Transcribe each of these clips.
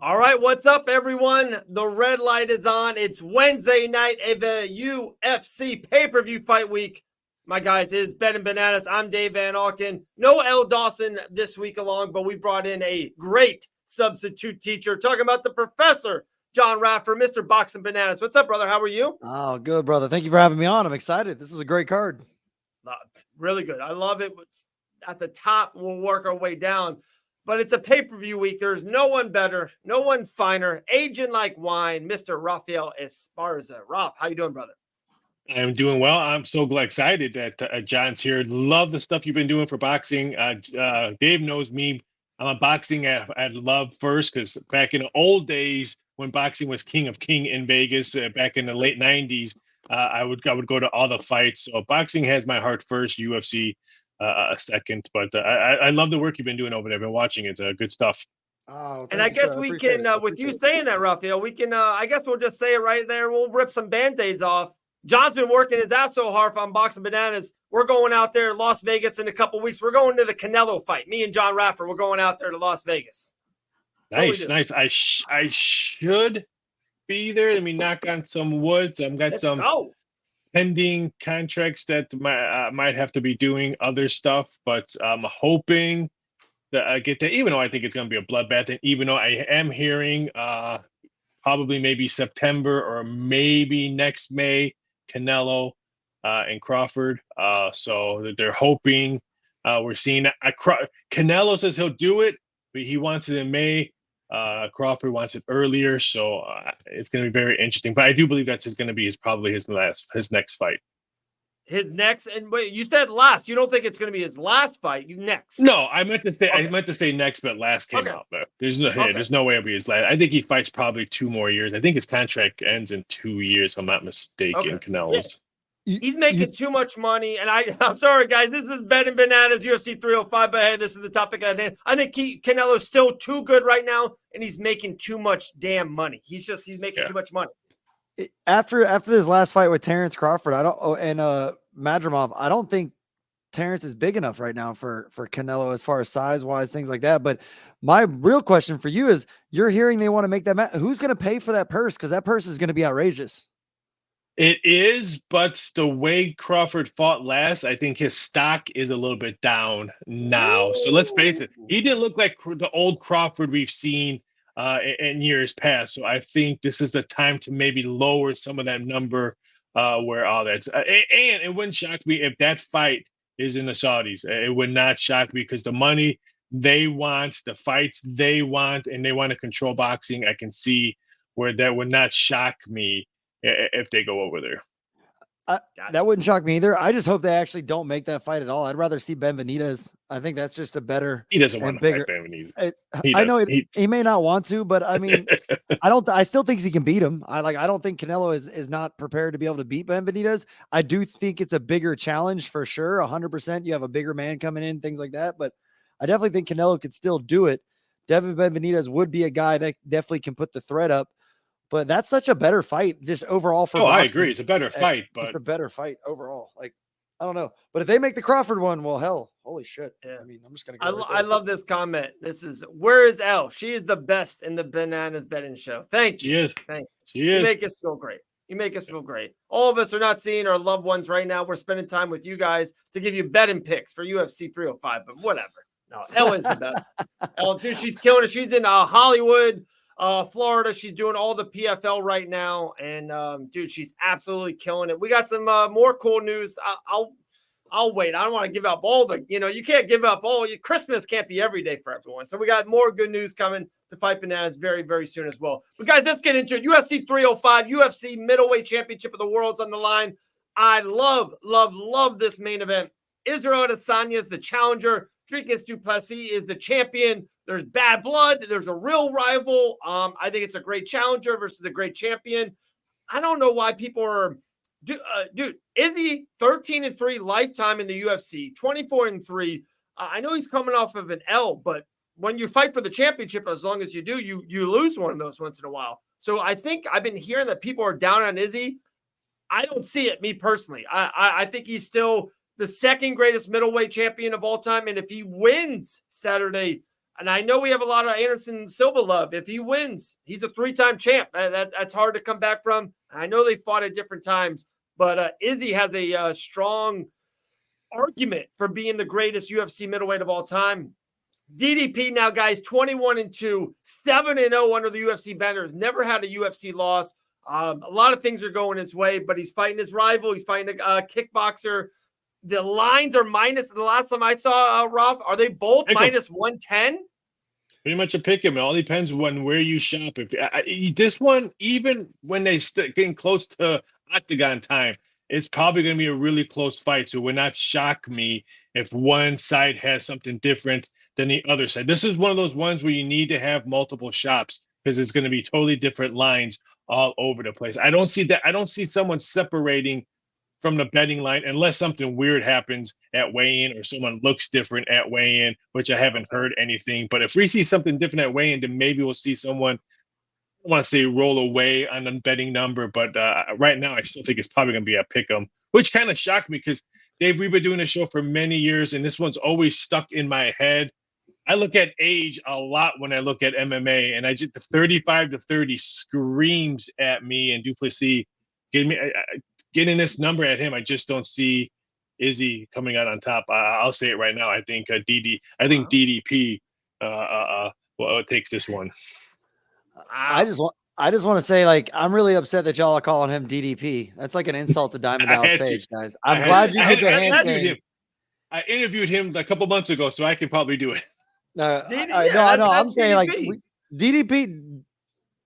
All right, what's up, everyone? The red light is on. It's Wednesday night of the UFC pay-per-view fight week. My guys, it is Betting Bananas. I'm Dave Van Auken. No L. Dawson this week along, but we brought in a great substitute teacher talking about the professor, John Raffer, Mr. Boxing Bananas. What's up, brother? How are you? Oh, good, brother. Thank you for having me on. I'm excited. This is a great card. Really good. I love it. At the top, we'll work our way down. But it's a pay-per-view week. There's no one better, no one finer, aging like wine, Mr. Rafael Esparza. Raf, how you doing, brother? I'm doing well. I'm so excited that John's here. Love the stuff you've been doing for boxing. Dave knows me. I'm a boxing at love first, because back in the old days when boxing was king of king in Vegas, back in the late 90s, I would go to all the fights. So boxing has my heart first, UFC second. But I love the work you've been doing over there. I've been watching it. Good stuff. Oh, and I guess we can, with you saying that, Rafael, we can, I guess we'll just say it right there. We'll rip some Band-Aids off. John's been working his ass so hard on Boxing Bananas. We're going out there to Las Vegas in a couple weeks. We're going to the Canelo fight. Me and John Raffer, we're going out there to Las Vegas. Nice. I should be there. I mean, knock on some woods. I've got some pending contracts that might have to be doing other stuff, but I'm hoping that I get that, even though I think it's going to be a bloodbath, and even though I am hearing probably maybe September or maybe next May, Canelo and Crawford. So they're hoping we're seeing Canelo says he'll do it, but he wants it in May. Crawford wants it earlier, so it's going to be very interesting. But I do believe that's going to be probably his next fight. His next, and wait, you said last. You don't think it's going to be his last fight? Next? No, I meant to say next, but last came out. But there's no way it'll be his last. I think he fights probably 2 more years. I think his contract ends in 2 years, if I'm not mistaken. Canelo's. Yeah. He's making too much money, and I'm sorry, guys. This is Betting Bananas, UFC 305, but hey, this is the topic at hand. I think Canelo's still too good right now, and he's making too much damn money. He's making too much money. After this last fight with Terrence Crawford, Madrimov, I don't think Terrence is big enough right now for Canelo as far as size-wise, things like that. But my real question for you is, you're hearing they want to make that match. Who's going to pay for that purse? Because that purse is going to be outrageous. It is, but the way Crawford fought last, I think his stock is a little bit down now. So let's face it, he didn't look like the old Crawford we've seen in years past. So I think this is the time to maybe lower some of that number where all that's. And it wouldn't shock me if that fight is in the Saudis. It would not shock me, because the money they want, the fights they want, and they want to control boxing. I can see where that would not shock me if they go over there. That wouldn't shock me either. I just hope they actually don't make that fight at all. I'd rather see Benitez. I think that's just a better. He doesn't want to fight Benitez. I know he may not want to, but I mean, I still think he can beat him. I don't think Canelo is not prepared to be able to beat Benitez. I do think it's a bigger challenge for sure. 100%. You have a bigger man coming in, things like that. But I definitely think Canelo could still do it. Devin Benitez would be a guy that definitely can put the threat up. But that's such a better fight, just overall for boxing. I agree. It's a better fight, but it's a better fight overall. Like, I don't know. But if they make the Crawford one, well, hell, holy shit. Yeah. I mean, I'm just going to go. I love this comment. Where is Elle? She is the best in the Bananas betting show. Thank you. She is. Thank you. She is. You make us feel great. You make us feel great. All of us are not seeing our loved ones right now. We're spending time with you guys to give you betting picks for UFC 305, but whatever. No, Elle is the best. Elle, dude, she's killing it. She's in Hollywood, Florida. She's doing all the PFL right now, and dude, she's absolutely killing it. We got some more cool news. I'll wait. I don't want to give up all the, you can't give up all. Christmas can't be every day for everyone. So we got more good news coming to Fight Bananas very, very soon as well. But guys, let's get into it. UFC 305, UFC middleweight championship of the world's on the line. I love this main event. Israel Adesanya is the challenger. Dricus du Plessis is the champion. There's bad blood. There's a real rival. I think it's a great challenger versus a great champion. I don't know why people are, dude. Izzy 13-3 lifetime in the UFC, 24-3. I know he's coming off of an L, but when you fight for the championship, as long as you do, you lose one of those once in a while. So I think I've been hearing that people are down on Izzy. I don't see it, me personally. I think he's still the second greatest middleweight champion of all time. And if he wins Saturday, And I know we have a lot of Anderson Silva love. If he wins, he's a 3-time champ. That's hard to come back from. I know they fought at different times, but Izzy has a strong argument for being the greatest UFC middleweight of all time. DDP now, guys, 21-2, 7-0 under the UFC banners. Never had a UFC loss. A lot of things are going his way, but he's fighting his rival. He's fighting a kickboxer. The lines are minus. The last time I saw Ralph, are they both minus 110? Pretty much a pick 'em. It all depends on where you shop. If this one, even when they getting close to octagon time, it's probably going to be a really close fight. So it would not shock me if one side has something different than the other side. This is one of those ones where you need to have multiple shops because it's going to be totally different lines all over the place. I don't see that. I don't see someone separating from the betting line unless something weird happens at weigh-in or someone looks different at weigh-in, which I haven't heard anything. But if we see something different at weigh-in, then maybe we'll see someone, I don't want to say roll away on the betting number, but right now I still think it's probably going to be a pick 'em, which kind of shocked me because Dave, we've been doing this show for many years, and this one's always stuck in my head. I look at age a lot when I look at MMA, and I just the 35-30 screams at me, and Duplessis getting this number at him. I just don't see Izzy coming out on top. I'll say it right now. I think DDP takes this one. I just want to say, like, I'm really upset that y'all are calling him DDP. That's like an insult to Diamond Dallas Page, guys. I'm glad you did the hand thing. I interviewed him a couple months ago, so I can probably do it. No, I'm saying like DDP.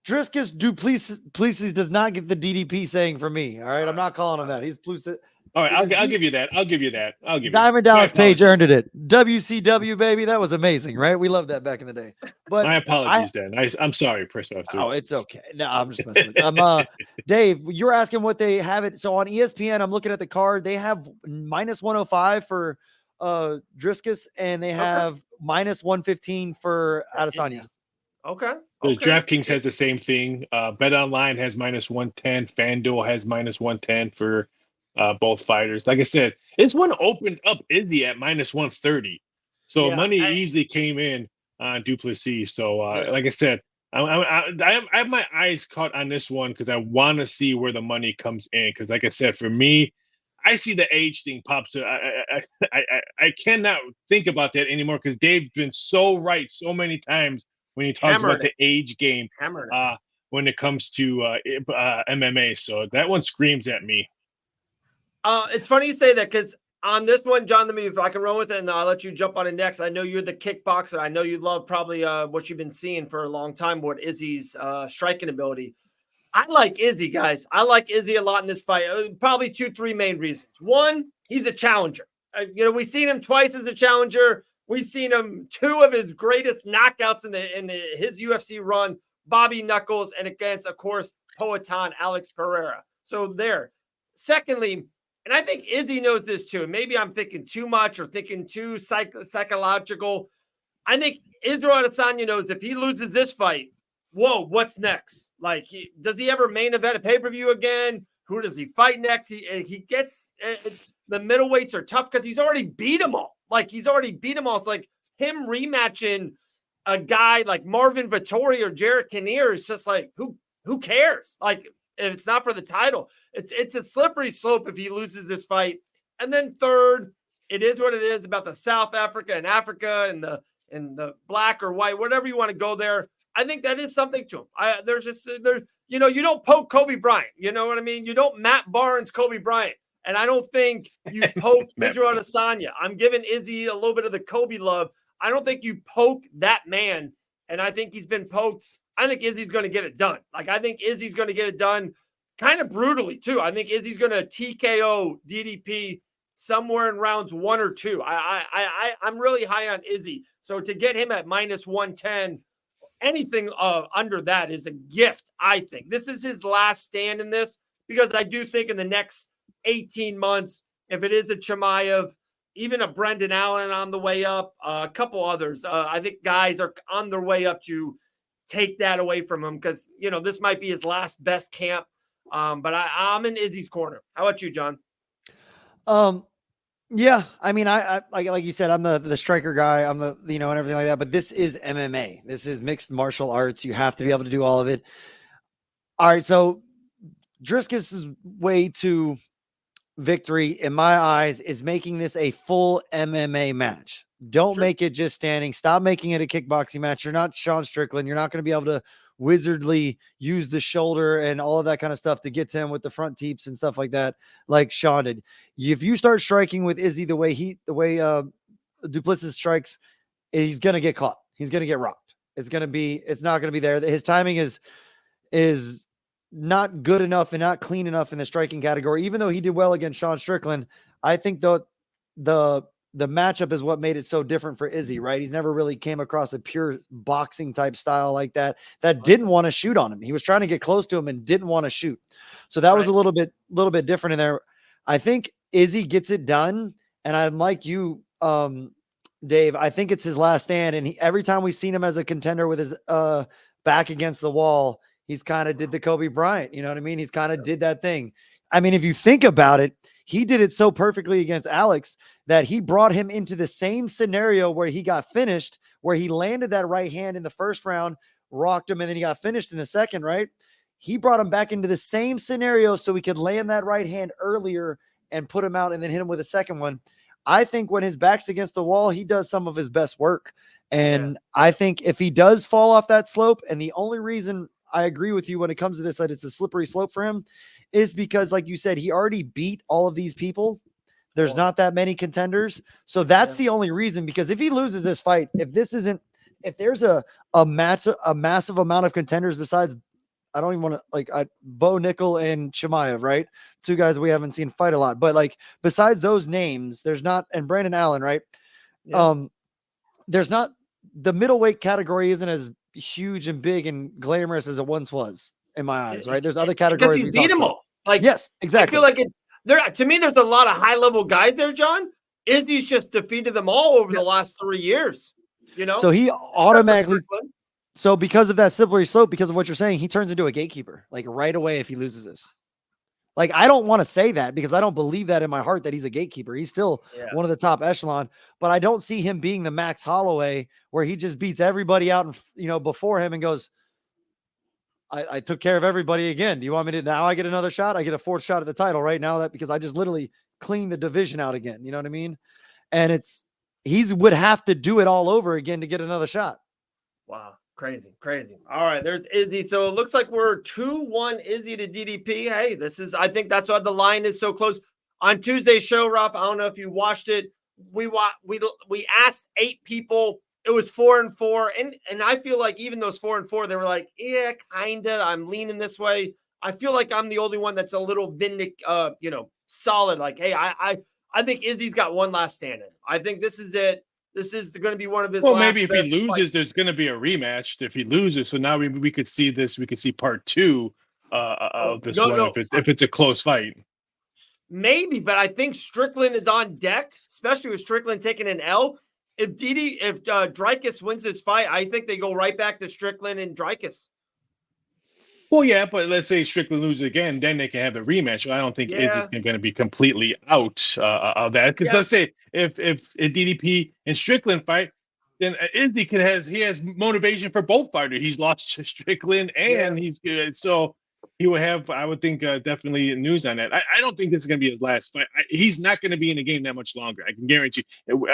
Driscus Duplessis does not get the DDP saying for me. All right, I'm not calling him that. He's Plessis. All right, I'll give you that. I'll give you that. Diamond Dallas Page earned it. WCW, baby. That was amazing, right? We loved that back in the day. But my apologies, Dan. I'm sorry, Chris. Oh, it's okay. No, I'm just messing with you. Dave, you're asking what they have it. So on ESPN, I'm looking at the card. They have minus 105 for Driscus, and they have minus 115 for Adesanya. Okay. DraftKings has the same thing. BetOnline has minus 110. FanDuel has minus 110 for both fighters. Like I said, this one opened up Izzy at minus 130. So money easily came in on Duplessis. So like I said, I have my eyes caught on this one because I want to see where the money comes in. Because like I said, for me, I see the age thing pops. I cannot think about that anymore because Dave's been so right so many times when he talks about the age game when it comes to MMA. So that one screams at me. It's funny you say that because on this one, John, let me, if I can run with it, and I'll let you jump on it next. I know you're the kickboxer. I know you love probably what you've been seeing for a long time, what Izzy's striking ability. I like Izzy, guys. I like Izzy a lot in this fight. Probably 2-3 main reasons. One, he's a challenger. We've seen him twice as a challenger. We've seen him 2 of his greatest knockouts in his UFC run, Bobby Knuckles, and against, of course, Poatan Alex Pereira. So there. Secondly, and I think Izzy knows this too. Maybe I'm thinking too much or thinking too psychological. I think Israel Adesanya knows if he loses this fight, whoa, what's next? Like, does he ever main event a pay-per-view again? Who does he fight next? He gets the middleweights are tough because he's already beat them all. It's like him rematching a guy like Marvin Vettori or Jarrett Kinnear is just like, who cares? Like, if it's not for the title, it's a slippery slope if he loses this fight. And then third, it is what it is about the South Africa and Africa and the black or white, whatever you want to go there. I think that is something to him. You don't poke Kobe Bryant. You know what I mean? You don't Matt Barnes Kobe Bryant. And I don't think you poke Israel Adesanya. I'm giving Izzy a little bit of the Kobe love. I don't think you poke that man. And I think he's been poked. I think Izzy's going to get it done. Like, I think Izzy's going to get it done kind of brutally, too. I think Izzy's going to TKO DDP somewhere in rounds 1 or 2. I'm really high on Izzy. So to get him at minus 110, anything under that is a gift, I think. This is his last stand in this because I do think in the next 18 months, if it is a Chimaev, even a Brendan Allen on the way up, a couple others, I think guys are on their way up to take that away from him because, this might be his last best camp. But I'm in Izzy's corner. How about you, John? Yeah, I mean, I like you said, I'm the striker guy. I'm the and everything like that. But this is MMA. This is mixed martial arts. You have to be able to do all of it. All right, so Driscoll's way to victory, in my eyes, is making this a full MMA match. Don't make it just standing. Stop making it a kickboxing match. You're not Sean Strickland. You're not going to be able to wizardly use the shoulder and all of that kind of stuff to get to him with the front teeps and stuff like that, like Sean did. If you start striking with Izzy the way Duplessis strikes, he's going to get caught. He's going to get rocked. It's not going to be there. His timing is not good enough and not clean enough in the striking category. Even though he did well against Sean Strickland, I think the matchup is what made it so different for Izzy, right? He's never really came across a pure boxing type style like that didn't want to shoot on him. He was trying to get close to him and didn't want to shoot. So that was a little bit different in there. I think Izzy gets it done. And I'm like you, Dave, I think it's his last stand. And every time we've seen him as a contender with his back against the wall, he's kind of did the Kobe Bryant. You know what I mean? He's kind of did that thing. I mean, if you think about it, he did it so perfectly against Alex that he brought him into the same scenario where he got finished, where he landed that right hand in the first round, rocked him, and then he got finished in the second, right? He brought him back into the same scenario so he could land that right hand earlier and put him out and then hit him with a second one. I think when his back's against the wall, he does some of his best work. And I think if he does fall off that slope, and the only reason I agree with you when it comes to this, that it's a slippery slope for him, is because, like you said, he already beat all of these people. There's not that many contenders. So that's the only reason, because if he loses this fight, if there's a massive amount of contenders besides, I don't even want to Bo Nickel and Chimaev, right? Two guys we haven't seen fight a lot, but like besides those names, there's not, and Brandon Allen, right? Yeah. There's not, the middleweight category isn't as huge and big and glamorous as it once was in my eyes, right? There's other categories. Because he's beat them all. Yes, exactly. I feel like it's there. To me, there's a lot of high level guys there, John. Izzy's just defeated them all over the last 3 years. So he automatically. So because of that slippery slope, because of what you're saying, he turns into a gatekeeper like right away if he loses this. Like, I don't want to say that because I don't believe that in my heart that he's a gatekeeper. He's still one of the top echelon, but I don't see him being the Max Holloway where he just beats everybody out and before him and goes, I took care of everybody again. Do you want me to, now I get another shot? I get a fourth shot at the title right now because I just literally cleaned the division out again. You know what I mean? And he would have to do it all over again to get another shot. Wow. Crazy. All right, there's Izzy. So it looks like we're 2-1 Izzy to DDP. Hey, I think that's why the line is so close. On Tuesday's show, Ralph, I don't know if you watched it. We asked 8 people. It was 4-4. And I feel like even those 4-4, they were like, yeah, kinda. I'm leaning this way. I feel like I'm the only one that's a little solid. Like, hey, I think Izzy's got one last stand in. I think this is it. This is going to be one of his. Well, maybe if he loses, fights. There's going to be a rematch. If he loses, so now we could see this. We could see part 2 of this one if it's a close fight. Maybe, but I think Strickland is on deck, especially with Strickland taking an L. If Dricus wins this fight, I think they go right back to Strickland and Dricus. Well, yeah, but let's say Strickland loses again, then they can have a rematch. I don't think Izzy's going to be completely out of that. Because let's say if a DDP and Strickland fight, then Izzy has motivation for both fighters. He's lost to Strickland and he's good. So he will have, I would think, definitely news on that. I don't think this is going to be his last fight. He's not going to be in the game that much longer. I can guarantee.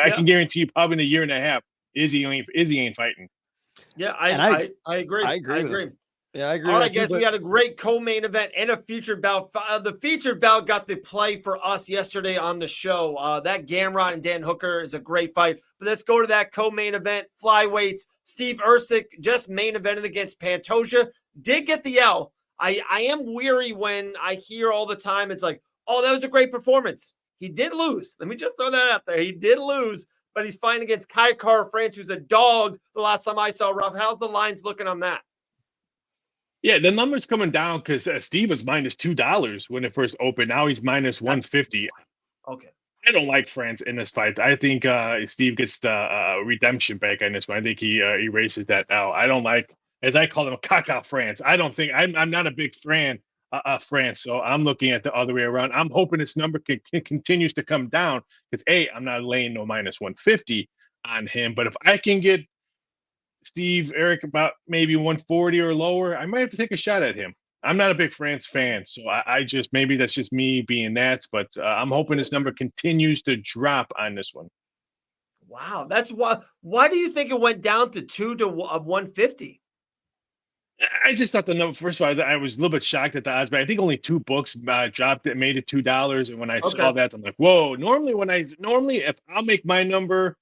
I can guarantee you, probably in a year and a half, Izzy ain't fighting. Yeah, I agree. I agree. Yeah, I agree. All right, guys, we had a great co-main event and a featured bout. The featured bout got the play for us yesterday on the show. That Gamrot and Dan Hooker is a great fight. But let's go to that co-main event. Flyweights. Steve Ercik just main evented against Pantoja. Did get the L. I am weary when I hear all the time it's like, oh, that was a great performance. He did lose. Let me just throw that out there. He did lose, but he's fighting against Kai Kara-France, who's a dog the last time I saw. Rough. How's the lines looking on that? Yeah, the number's coming down because Steve was -$2 when it first opened. Now he's -150. Okay. I don't like France in this fight. I think Steve gets the redemption back on this one. I think he erases that L. I don't like, as I call him, caca France. I don't think I'm not a big fan France. So I'm looking at the other way around. I'm hoping this number continues to come down because I'm not laying no minus 150 on him. But if I can get Steve Eric about maybe 140 or lower, I might have to take a shot at him. I'm not a big France fan, so I just maybe that's just me being that. But I'm hoping this number continues to drop on this one. Wow, that's why. Why do you think it went down to 2 to 150? I just thought the number. First of all, I was a little bit shocked at the odds, but I think only 2 books dropped it, made it $2. And when I saw that, I'm like, whoa! Normally, if I'll make my number,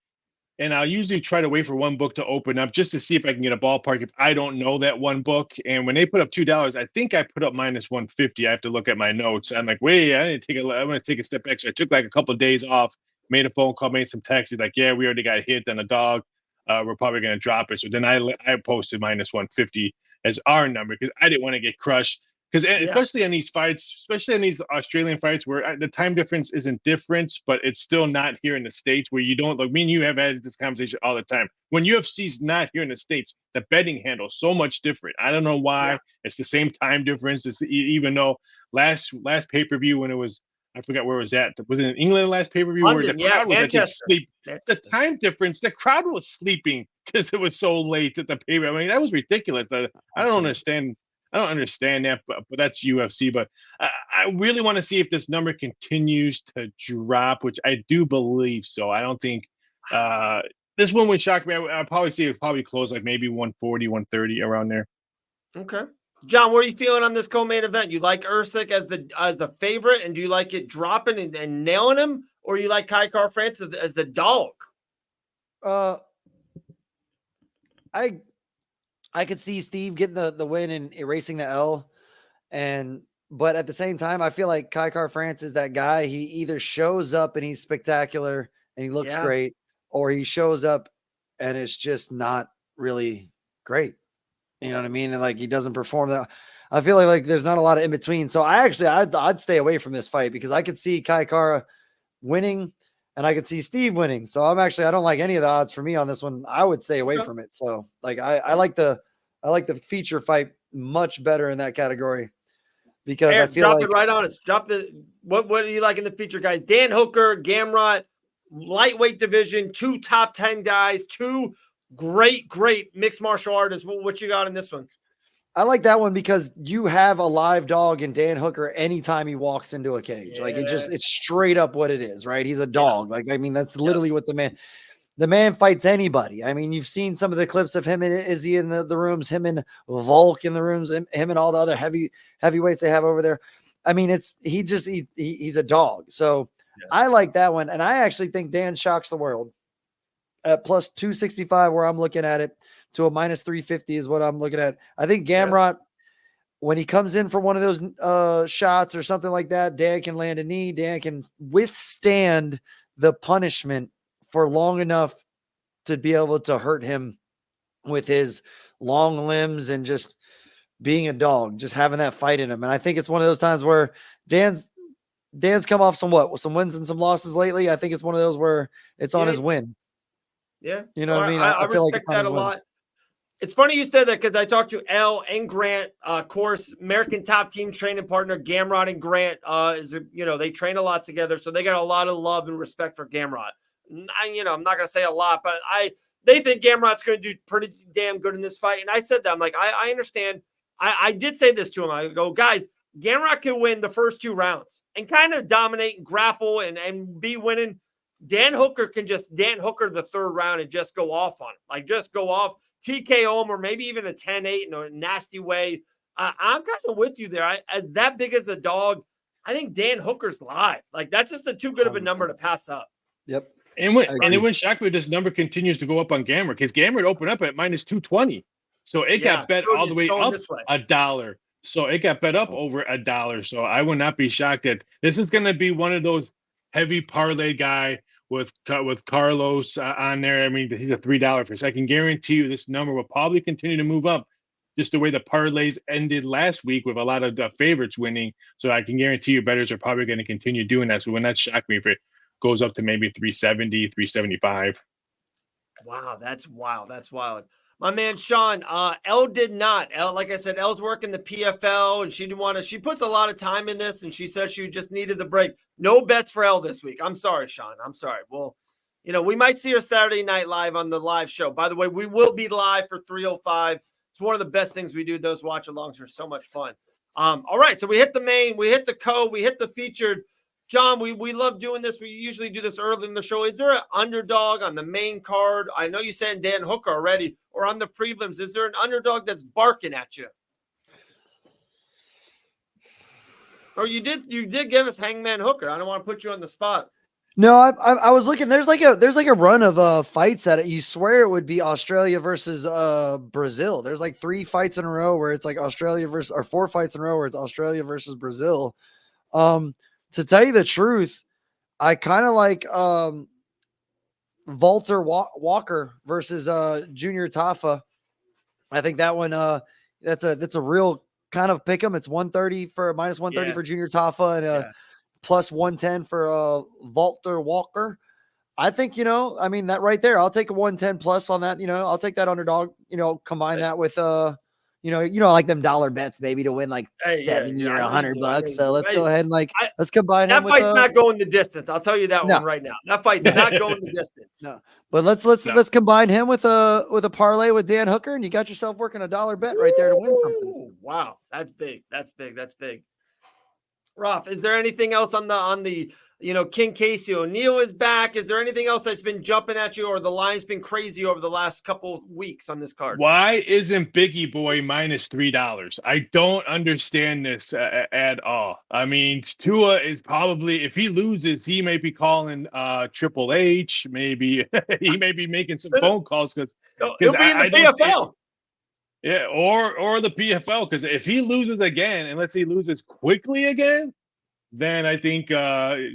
and I'll usually try to wait for one book to open up just to see if I can get a ballpark if I don't know that one book. And when they put up $2, I think I put up minus 150. I have to look at my notes. I'm like, wait, I'm going to take a step back. So I took like a couple of days off, made a phone call, made some texts. He's like, yeah, we already got hit on a dog. We're probably going to drop it. So then I posted minus 150 as our number because I didn't want to get crushed. Because especially in these fights, especially in these Australian fights where the time difference isn't different, but it's still not here in the States where you don't like me and you have had this conversation all the time. When UFC's not here in the States, the betting handle is so much different. I don't know why. Yeah. It's the same time difference. It's even though last pay-per-view when it was, I forgot where it was at. Was it in England last pay-per-view where the crowd was asleep? The time difference, the crowd was sleeping because it was so late at the pay-per-view. I mean, that was ridiculous. I don't understand. I don't understand that, but that's UFC. But I really want to see if this number continues to drop, which I do believe so. I don't think this one would shock me. I'd probably see it probably close like maybe 140, 130 around there. Okay. John, what are you feeling on this co-main event? You like Usyk as the favorite, and do you like it dropping and nailing him, or you like Kai France as the dog? I could see Steve getting the win and erasing the L. But at the same time, I feel like Kai France is that guy. He either shows up and he's spectacular and he looks great, or he shows up and it's just not really great. You know what I mean? And like he doesn't perform that. I feel like there's not a lot of in between. So I'd stay away from this fight because I could see Kai winning and I could see Steve winning. So I don't like any of the odds for me on this one. I would stay away from it. So like I like the feature fight much better in that category because I feel drop it right on us. Drop the what do you like in the feature guys? Dan Hooker, Gamrot, lightweight division, 2 top 10 guys, 2 great mixed martial artists. What you got in this one? I like that one because you have a live dog in Dan Hooker anytime he walks into a cage. Yeah. Like it's straight up what it is, right? He's a dog. Yeah. Like, I mean, that's literally what the man fights anybody. I mean, you've seen some of the clips of him and Izzy in the rooms, him and Volk in the rooms, him and all the other heavyweights they have over there. I mean, he's a dog. So I like that one. And I actually think Dan shocks the world at plus 265 where I'm looking at it. To a minus 350 is what I'm looking at. I think Gamrot, when he comes in for one of those shots or something like that, Dan can land a knee. Dan can withstand the punishment for long enough to be able to hurt him with his long limbs and just being a dog, just having that fight in him. And I think it's one of those times where Dan's come off some wins and some losses lately. I think it's one of those where it's on his win. Yeah. You know what I mean? I feel respect like that a lot. It's funny you said that because I talked to Elle and Grant, of course, American Top Team training partner Gamrot and Grant. They train a lot together, so they got a lot of love and respect for Gamrot. I'm not gonna say a lot, but they think Gamrot's going to do pretty damn good in this fight. And I said that I'm like, I understand. I did say this to him. I go, guys, Gamrot can win the first 2 rounds and kind of dominate and grapple and be winning. Dan Hooker can just Dan Hooker the 3rd round and just go off on it, like just go off. TKO him or maybe even a 10-8 in a nasty way. I'm kind of with you there. As that big as a dog, I think Dan Hooker's live. Like that's just too good of a number to pass up. Yep. And it wouldn't shock me if this number continues to go up on Gamrot because Gamrot opened up at minus 220. So it got bet all the way up $1. So it got bet up over $1. So I would not be shocked that this is going to be one of those heavy parlay guy with Carlos on there. I mean, he's a $3 fish. I can guarantee you this number will probably continue to move up just the way the parlays ended last week with a lot of the favorites winning. So I can guarantee you bettors are probably going to continue doing that. So when that shocked me if it goes up to maybe 370, 375. Wow, that's wild. That's wild. My man Sean, Elle did not. Elle, like I said, Elle's working the PFL, and she didn't want to. She puts a lot of time in this, and she says she just needed the break. No bets for Elle this week. I'm sorry, Sean. I'm sorry. Well, we might see her Saturday Night Live on the live show. By the way, we will be live for 305. It's one of the best things we do. Those watch-alongs are so much fun. All right, so we hit the main, we hit the co, we hit the featured. John, we love doing this. We usually do this early in the show. Is there an underdog on the main card? I know you said Dan Hooker already, or on the prelims. Is there an underdog that's barking at you? Or you did give us Hangman Hooker. I don't want to put you on the spot. No, I was looking. There's like a run of fights that you swear it would be Australia versus Brazil. There's like 3 fights in a row where it's like Australia versus, or 4 fights in a row where it's Australia versus Brazil. To tell you the truth, I kind of like Walter Walker versus Junior Tafa. I think that one that's a real kind of pick 'em. It's 130 for minus 130 for Junior Tafa and plus 110 for Walter Walker. I think, I mean, that right there, I'll take a 110 plus on that. I'll take that underdog, combine that with like them dollar bets, baby, to win like 70 or $100. So let's go ahead and let's combine that him fight's with, not going the distance. I'll tell you that one right now. That fight's not going the distance. No, but let's combine him with a parlay with Dan Hooker, and you got yourself working a dollar bet right there to win something. Wow, that's big. That's big. Roth, is there anything else on the King Casey O'Neill is back? Is there anything else that's been jumping at you, or the line's been crazy over the last couple weeks on this card? Why isn't Biggie Boy minus $3? I don't understand this at all. I mean, Tua is probably, if he loses, he may be calling Triple H. Maybe he may be making some phone calls because he'll be in the PFL. Yeah, or the PFL, because if he loses again, and let's say he loses quickly again, then I think,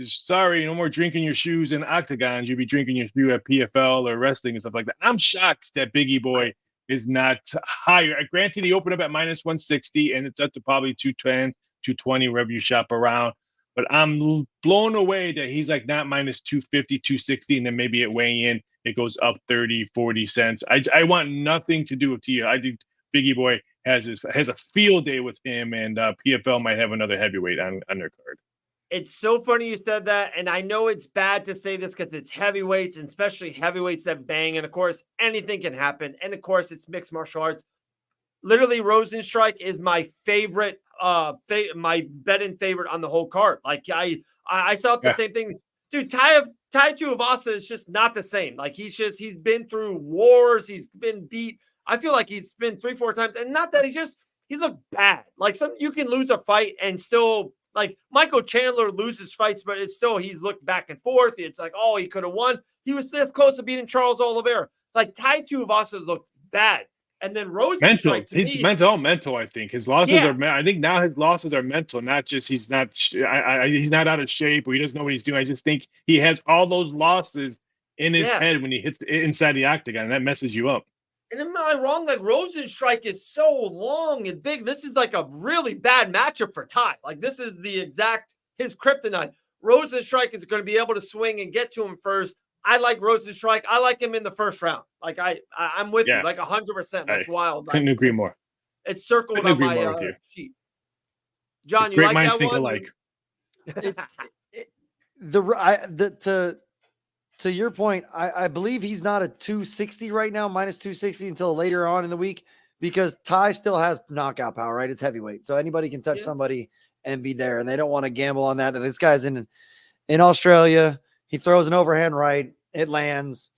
sorry, no more drinking your shoes in octagons. You'll be drinking your shoe at PFL or wrestling and stuff like that. I'm shocked that Biggie Boy is not higher. Granted, he opened up at minus 160, and it's up to probably 210, 220, wherever you shop around. But I'm blown away that he's like not minus 250, 260, and then maybe at weigh-in, it goes up 30, 40 cents. I want nothing to do with Tia. I think Biggie Boy has a field day with him, and PFL might have another heavyweight on their card. It's so funny you said that, and I know it's bad to say this because it's heavyweights, and especially heavyweights that bang, and of course, anything can happen, and of course, it's mixed martial arts. Literally, Rosenstrike is my favorite, my bet-in favorite on the whole card. Like, I saw the same thing. Dude, Tai Tuivasa is just not the same. Like, he's been through wars, he's been beat. I feel like he's been 3-4 times, and not that he looked bad. Like, you can lose a fight and still, like, Michael Chandler loses fights, but it's still, he's looked back and forth. It's like, oh, he could have won. He was this close to beating Charles Oliveira. Like, Tai Tuivasa looked bad. And then Rosenstrike, he's mental. I think his losses are. I think now his losses are mental, not just he's not out of shape or he doesn't know what he's doing. I just think he has all those losses in his head when he hits inside the octagon, and that messes you up. And am I wrong? Like, Rosenstrike is so long and big. This is like a really bad matchup for Tai. Like, this is his kryptonite. Rosenstrike is going to be able to swing and get to him first. I like Rosenstrike. I like him in the first round. Like, I'm with you, like 100%. That's wild. Couldn't agree more. It's circled on my sheet. John, you great like minds that think one? alike. To your point, I believe he's not a 260 right now, minus 260 until later on in the week, because Tai still has knockout power, right? It's heavyweight. So anybody can touch somebody and be there, and they don't want to gamble on that. This guy's in Australia. He throws an overhand right, it lands,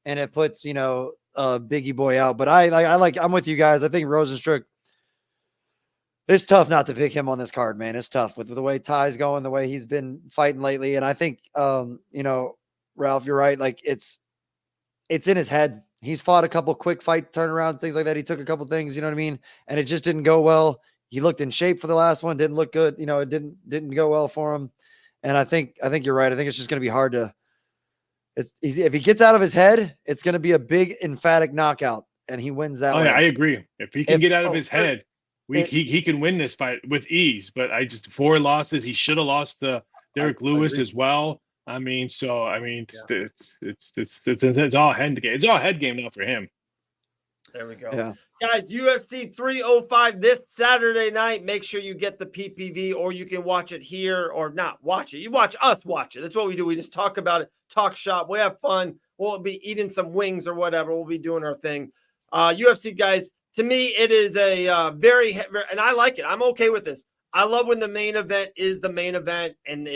and it puts, Biggie Boy out. But I'm with you guys. I think Rosenstruck, it's tough not to pick him on this card, man. It's tough with the way Ty's going, the way he's been fighting lately. And I think, Ralph, you're right. Like, it's in his head. He's fought a couple quick fight turnaround, things like that. He took a couple things, you know what I mean? And it just didn't go well. He looked in shape for the last one, didn't look good. It didn't go well for him. And I think you're right. I think it's just going to be hard to, if he gets out of his head, it's going to be a big emphatic knockout, and he wins that way. I agree. If he can get out of his head, he can win this fight with ease. But 4 losses. He should have lost to Derek Lewis as well. It's all head game. It's all head game now for him. There we go. Yeah. Guys, UFC 305 this Saturday night. Make sure you get the PPV, or you can watch it here, or not watch it. You watch us watch it. That's what we do. We just talk about it, talk shop. We have fun. We'll be eating some wings or whatever. We'll be doing our thing. UFC, guys, to me, it is a and I like it. I'm okay with this. I love when the main event is the main event, and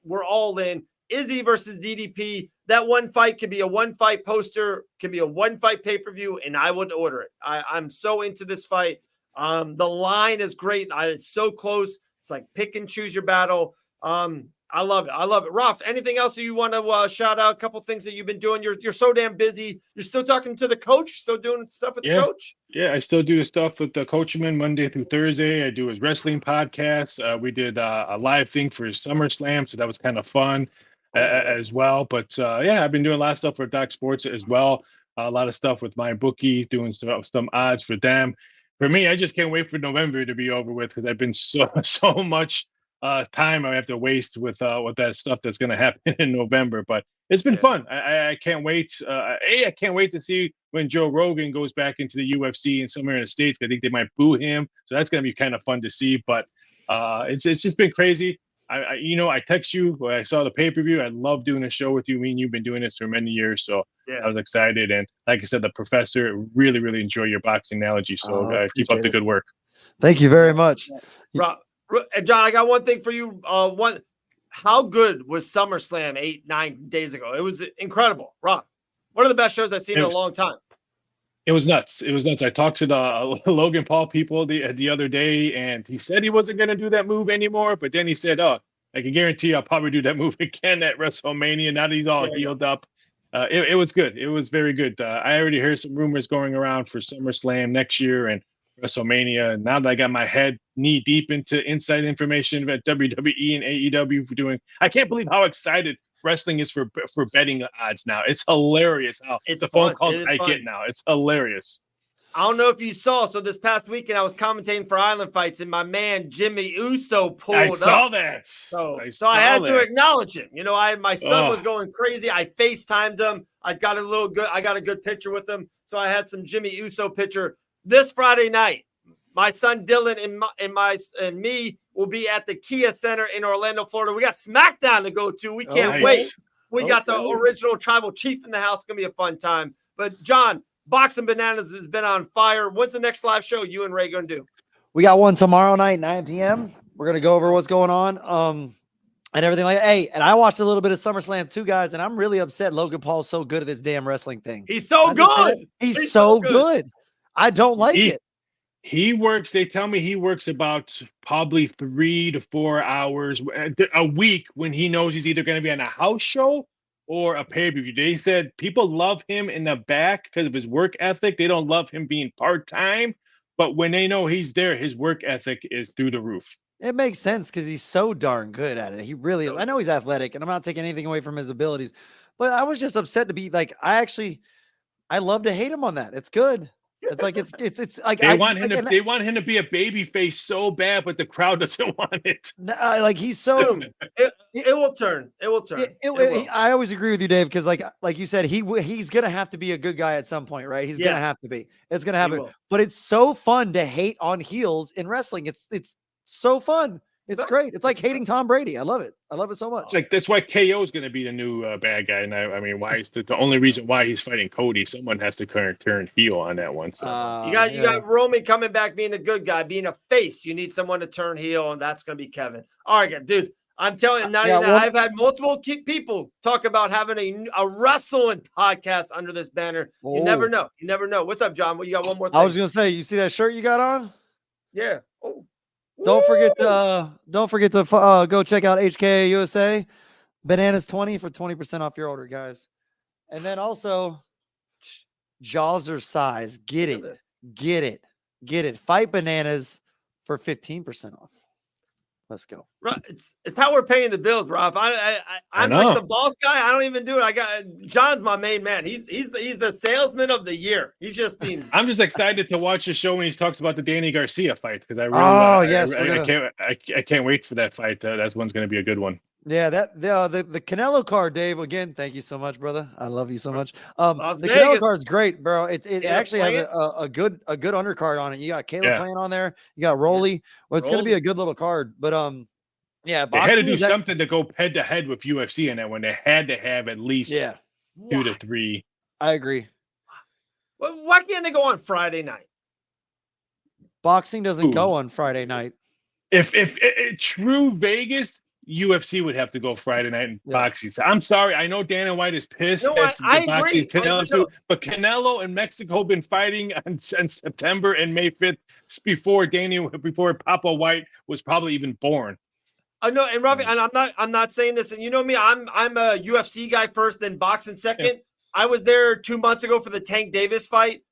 we're all in. Izzy versus DDP. That one fight could be a one-fight poster, could be a one-fight pay-per-view, and I would order it. I'm so into this fight. The line is great. It's so close. It's like pick and choose your battle. I love it. I love it. Ralph, anything else that you want to shout out? A couple things that you've been doing. You're so damn busy. You're still talking to the coach, still doing stuff with the coach? Yeah, I still do the stuff with the Coachman Monday through Thursday. I do his wrestling podcast. We did a live thing for his SummerSlam, so that was kind of fun. As well. But I've been doing a lot of stuff for Doc Sports as well. A lot of stuff with my bookie, doing some odds for them. For me, I just can't wait for November to be over with because I've been so much time I have to waste with that stuff that's going to happen in November. But it's been fun. I can't wait. I can't wait to see when Joe Rogan goes back into the UFC and somewhere in the States. I think they might boo him. So that's going to be kind of fun to see. But it's just been crazy. I text you when I saw the pay-per-view. I love doing a show with you. Me and you've been doing this for many years, so I was excited. And like I said, the professor really, really enjoy your boxing analogy. So keep up the good work. Thank you very much. John, I got one thing for you. How good was SummerSlam 8-9 days ago? It was incredible. Rob, one of the best shows I've seen in a long time. It was nuts. I talked to the Logan Paul people the other day, and he said he wasn't going to do that move anymore. But then he said, "Oh, I can guarantee I'll probably do that move again at WrestleMania." Now that he's all healed up, it was good. It was very good. I already heard some rumors going around for SummerSlam next year and WrestleMania. And now that I got my head knee deep into inside information about WWE and AEW for doing, I can't believe how excited wrestling is for betting odds now. It's hilarious how the phone calls I get now. It's hilarious. I don't know if you saw. So this past weekend, I was commentating for Island Fights, and my man Jimmy Uso pulled up. I saw that. So I had to acknowledge him. My son was going crazy. I FaceTimed him. I got a good picture with him. So I had some Jimmy Uso picture this Friday night. My son Dylan and me will be at the Kia Center in Orlando, Florida. We got SmackDown to go to. We can't wait. We got the original Tribal Chief in the house. It's going to be a fun time. But, John, Boxing Bananas has been on fire. When's the next live show you and Ray going to do? We got one tomorrow night, 9 p.m. We're going to go over what's going on and everything like that. Hey, and I watched a little bit of SummerSlam too, guys, and I'm really upset Logan Paul's so good at this damn wrestling thing. He's so good. He's so good. I don't like it. He works, they tell me he works about probably 3 to 4 hours a week when he knows he's either going to be on a house show or a pay-per-view. They said people love him in the back because of his work ethic. They don't love him being part-time, but when they know he's there, his work ethic is through the roof. It makes sense because he's so darn good at it. He really is. I know he's athletic, and I'm not taking anything away from his abilities, but I was just upset to be like, I love to hate him on that. It's good. It's like it's like they want him to be a baby face so bad, but the crowd doesn't want it. Like he's so it will turn. It will turn. I always agree with you, Dave, because like you said, he's gonna have to be a good guy at some point, right? He's gonna have to be. It's gonna happen. But it's so fun to hate on heels in wrestling. It's so fun. It's great. It's like hating Tom Brady. I love it. I love it so much. Like that's why KO is going to be the new bad guy. And I mean, why is the only reason why he's fighting Cody? Someone has to turn heel on that one. So you got Roman coming back being a good guy, being a face. You need someone to turn heel, and that's going to be Kevin. All right, dude. I'm telling you, I've had multiple people talk about having a wrestling podcast under this banner. Oh. You never know. You never know. What's up, John? You got one more thing? I was going to say, you see that shirt you got on? Yeah. Oh. Don't forget to go check out HK USA Bananas 20 for 20% off your order, guys. And then also Jaws Get it. Fight Bananas for 15% off. Let's go. It's how we're paying the bills, Rob. I'm like the boss guy. I don't even do it. John's my main man. He's the salesman of the year. He's just being. I'm just excited to watch the show when he talks about the Danny Garcia fight because I really. Yes, I can't wait for that fight. That one's going to be a good one. Yeah, the Canelo card, Dave. Again, thank you so much, brother. I love you so much. Las The Vegas. Canelo card is great, bro. It Yeah, actually has Plant. a good undercard on it. You got Caleb Yeah. Plant on there. You got Rolly. Well, it's gonna be a good little card. But yeah, They had to boxing do is that, something to go head to head with UFC in that one. They had to have at least yeah, 2 to 3. I agree. Well, why can't they go on Friday night? Boxing doesn't Ooh. go on Friday night. If true Vegas, UFC would have to go Friday night in Yeah. boxing. So I'm sorry. I know Dana White is pissed No, at I the boxing agree. Canelo too, but Canelo and Mexico been fighting on September and May 5th before Papa White was probably even born. I know, and Ravi, and I'm not saying this, and you know me, I'm a UFC guy first, then boxing second. Yeah. I was there 2 months ago for the Tank Davis fight.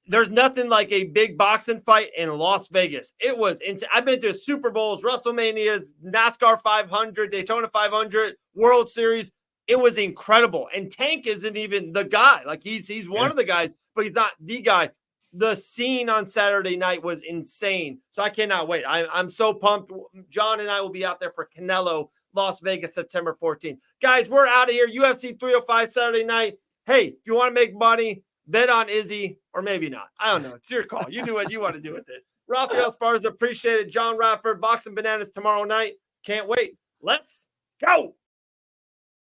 There's nothing like a big boxing fight in Las Vegas. It was insane. I've been to Super Bowls, WrestleManias, NASCAR 500, Daytona 500, World Series. It was incredible. And Tank isn't even the guy. Like he's one of the guys, but he's not the guy. The scene on Saturday night was insane. So I cannot wait. I'm so pumped. John and I will be out there for Canelo, Las Vegas, September 14th. Guys, we're out of here. UFC 305 Saturday night. Hey, if you want to make money, bet on Izzy, or maybe not. I don't know. It's your call. You do what you want to do with it. Rafael Esparza, appreciate it. John Radford, Boxing Bananas tomorrow night. Can't wait. Let's go.